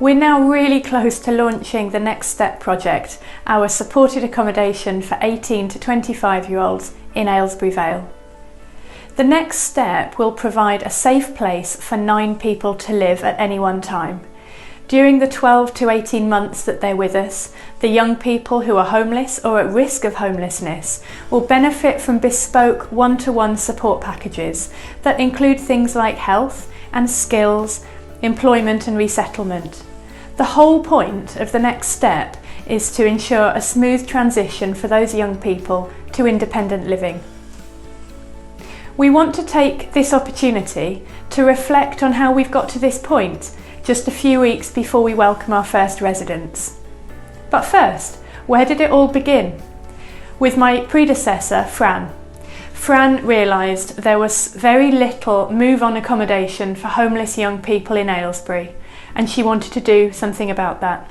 We're now really close to launching the Next Step project, our supported accommodation for 18 to 25-year-olds in Aylesbury Vale. The Next Step will provide a safe place for 9 people to live at any one time. During the 12 to 18 months that they're with us, the young people who are homeless or at risk of homelessness will benefit from bespoke one-to-one support packages that include things like health and skills, employment and resettlement. The whole point of the Next Step is to ensure a smooth transition for those young people to independent living. We want to take this opportunity to reflect on how we've got to this point, just a few weeks before we welcome our first residents. But first, where did it all begin? With my predecessor, Fran. Fran realised there was very little move-on accommodation for homeless young people in Aylesbury, and she wanted to do something about that.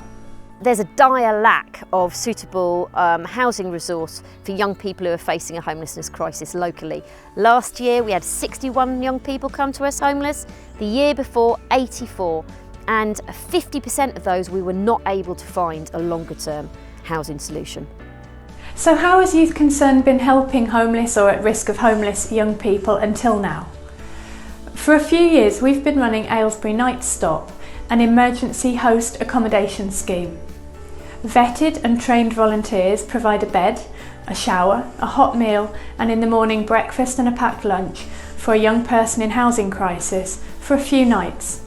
There's a dire lack of suitable housing resource for young people who are facing a homelessness crisis locally. Last year we had 61 young people come to us homeless, the year before 84, and 50% of those we were not able to find a longer term housing solution. So how has Youth Concern been helping homeless or at risk of homeless young people until now? For a few years we've been running Aylesbury Night Stop, an emergency host accommodation scheme. Vetted and trained volunteers provide a bed, a shower, a hot meal and in the morning breakfast and a packed lunch for a young person in housing crisis for a few nights.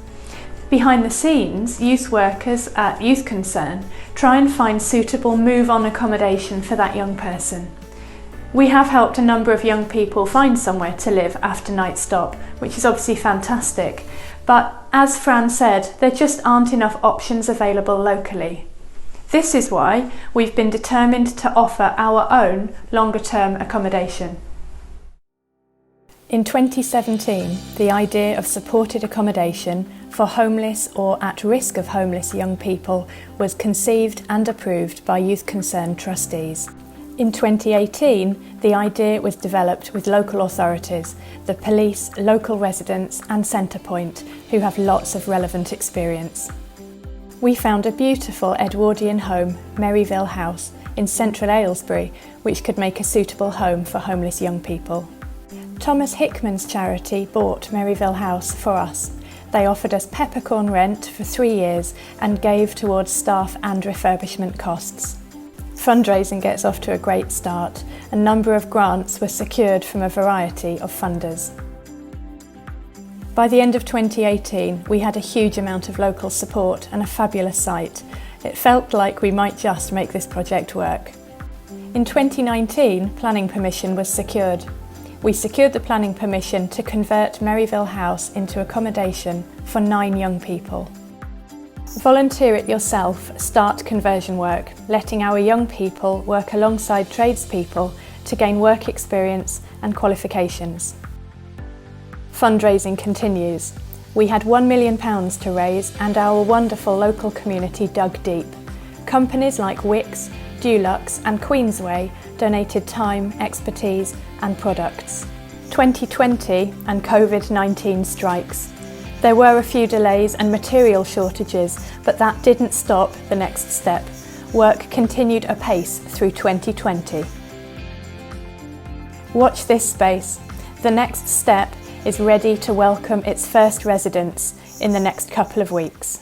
Behind the scenes, youth workers at Youth Concern try and find suitable move-on accommodation for that young person. We have helped a number of young people find somewhere to live after Night Stop, which is obviously fantastic. But as Fran said, there just aren't enough options available locally. This is why we've been determined to offer our own longer-term accommodation. In 2017, the idea of supported accommodation for homeless or at risk of homeless young people was conceived and approved by Youth Concern trustees. In 2018, the idea was developed with local authorities, the police, local residents and Centrepoint, who have lots of relevant experience. We found a beautiful Edwardian home, Merryville House, in central Aylesbury, which could make a suitable home for homeless young people. Thomas Hickman's charity bought Merryville House for us. They offered us peppercorn rent for 3 years and gave towards staff and refurbishment costs. Fundraising gets off to a great start. A number of grants were secured from a variety of funders. By the end of 2018, we had a huge amount of local support and a fabulous site. It felt like we might just make this project work. In 2019, planning permission was secured. We secured the planning permission to convert Merryville House into accommodation for 9 young people. Volunteer it yourself, start conversion work, letting our young people work alongside tradespeople to gain work experience and qualifications. Fundraising continues. We had £1 million to raise and our wonderful local community dug deep. Companies like Wix, Dulux and Queensway donated time, expertise and products. 2020 and COVID-19 strikes. There were a few delays and material shortages, but that didn't stop the Next Step. Work continued apace through 2020. Watch this space. The Next Step is ready to welcome its first residents in the next couple of weeks.